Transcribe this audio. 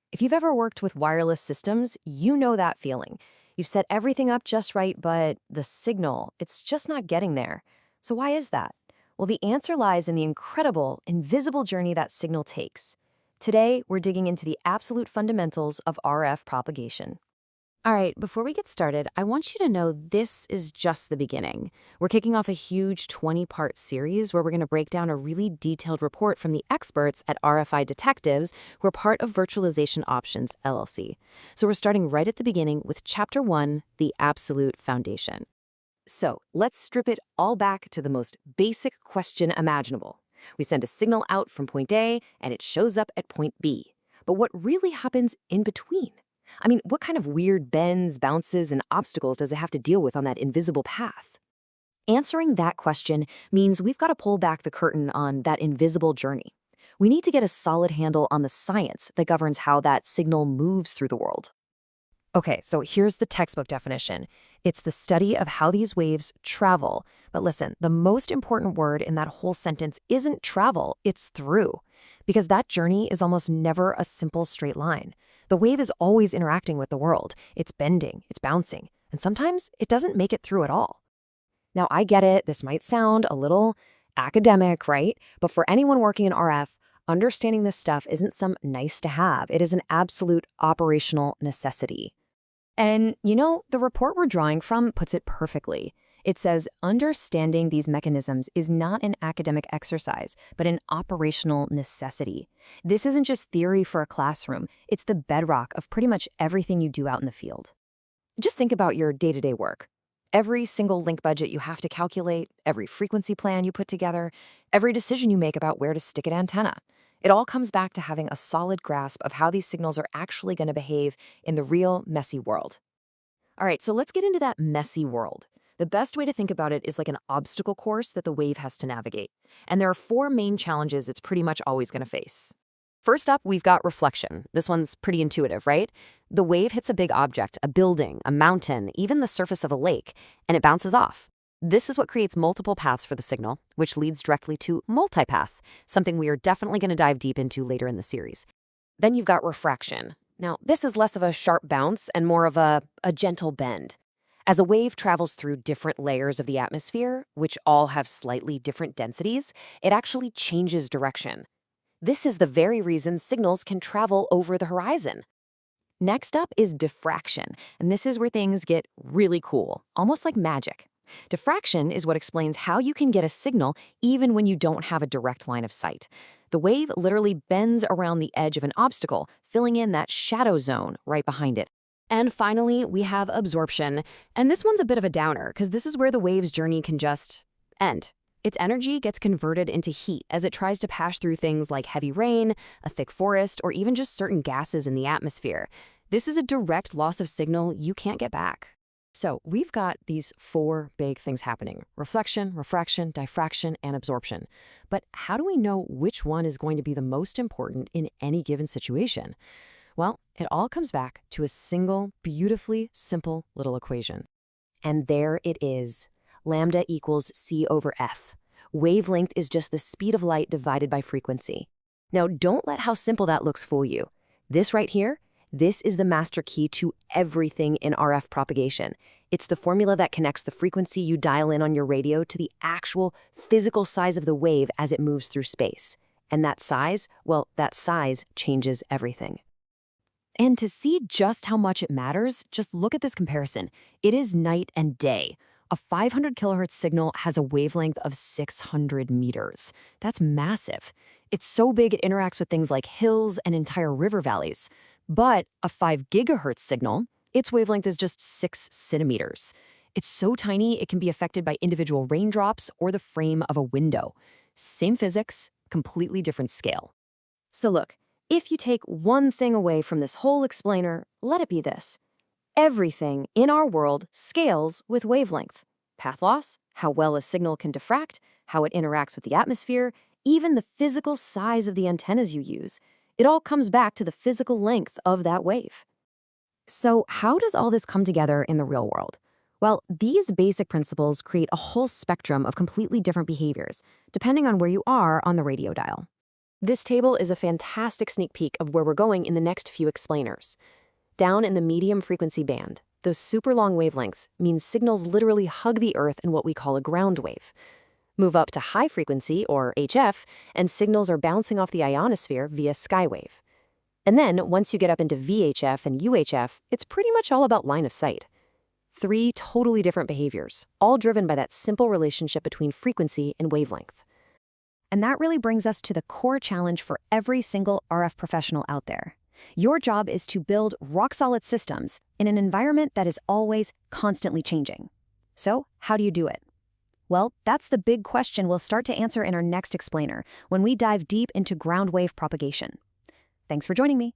If you've ever worked with wireless systems, you know that feeling. You've set everything up just right, but the signal, it's just not getting there. So why is that? Well, the answer lies in the incredible, invisible journey that signal takes. Today, we're digging into the absolute fundamentals of RF propagation. All right, before we get started, I want you to know this is just the beginning. We're kicking off a huge 20-part series where we're going to break down a really detailed report from the experts at RFI Detectives who are part of Virtualization Options, LLC. So we're starting right at the beginning with Chapter 1, the absolute foundation. So let's strip it all back to the most basic question imaginable. We send a signal out from point A, and it shows up at point B. But what really happens in between? I mean, what kind of weird bends, bounces, and obstacles does it have to deal with on that invisible path? Answering that question means we've got to pull back the curtain on that invisible journey. We need to get a solid handle on the science that governs how that signal moves through the world. Okay, so here's the textbook definition. It's the study of how these waves travel. But listen, the most important word in that whole sentence isn't travel, it's through. Because that journey is almost never a simple straight line. The wave is always interacting with the world. It's bending, it's bouncing, and sometimes it doesn't make it through at all. Now, I get it, this might sound a little academic, right? But for anyone working in RF, understanding this stuff isn't some nice to have. It is an absolute operational necessity. And, the report we're drawing from puts it perfectly. It says understanding these mechanisms is not an academic exercise, but an operational necessity. This isn't just theory for a classroom, it's the bedrock of pretty much everything you do out in the field. Just think about your day-to-day work. Every single link budget you have to calculate, every frequency plan you put together, every decision you make about where to stick an antenna. It all comes back to having a solid grasp of how these signals are actually going to behave in the real, messy world. All right, so let's get into that messy world. The best way to think about it is like an obstacle course that the wave has to navigate. And there are four main challenges it's pretty much always going to face. First up, we've got reflection. This one's pretty intuitive, right? The wave hits a big object, a building, a mountain, even the surface of a lake, and it bounces off. This is what creates multiple paths for the signal, which leads directly to multipath, something we are definitely going to dive deep into later in the series. Then you've got refraction. Now, this is less of a sharp bounce and more of a gentle bend. As a wave travels through different layers of the atmosphere, which all have slightly different densities, it actually changes direction. This is the very reason signals can travel over the horizon. Next up is diffraction, and this is where things get really cool, almost like magic. Diffraction is what explains how you can get a signal even when you don't have a direct line of sight. The wave literally bends around the edge of an obstacle, filling in that shadow zone right behind it. And finally, we have absorption. And this one's a bit of a downer, because this is where the wave's journey can just end. Its energy gets converted into heat as it tries to pass through things like heavy rain, a thick forest, or even just certain gases in the atmosphere. This is a direct loss of signal you can't get back. So we've got these four big things happening: reflection, refraction, diffraction, and absorption. But how do we know which one is going to be the most important in any given situation? Well, it all comes back to a single, beautifully simple little equation. And there it is. Lambda equals c over f. Wavelength is just the speed of light divided by frequency. Now, don't let how simple that looks fool you. This right here, this is the master key to everything in RF propagation. It's the formula that connects the frequency you dial in on your radio to the actual physical size of the wave as it moves through space. And that size, well, that size changes everything. And to see just how much it matters, just look at this comparison. It is night and day. A 500 kilohertz signal has a wavelength of 600 meters. That's massive. It's so big it interacts with things like hills and entire river valleys. But a 5 gigahertz signal, its wavelength is just 6 centimeters. It's so tiny it can be affected by individual raindrops or the frame of a window. Same physics, completely different scale. So look, if you take one thing away from this whole explainer, let it be this. Everything in our world scales with wavelength. Path loss, how well a signal can diffract, how it interacts with the atmosphere, even the physical size of the antennas you use. It all comes back to the physical length of that wave. So how does all this come together in the real world? Well, these basic principles create a whole spectrum of completely different behaviors, depending on where you are on the radio dial. This table is a fantastic sneak peek of where we're going in the next few explainers. Down in the medium frequency band, those super long wavelengths mean signals literally hug the Earth in what we call a ground wave. Move up to high frequency, or HF, and signals are bouncing off the ionosphere via skywave. And then, once you get up into VHF and UHF, it's pretty much all about line of sight. 3 totally different behaviors, all driven by that simple relationship between frequency and wavelength. And that really brings us to the core challenge for every single RF professional out there. Your job is to build rock-solid systems in an environment that is always constantly changing. So, how do you do it? Well, that's the big question we'll start to answer in our next explainer when we dive deep into ground wave propagation. Thanks for joining me.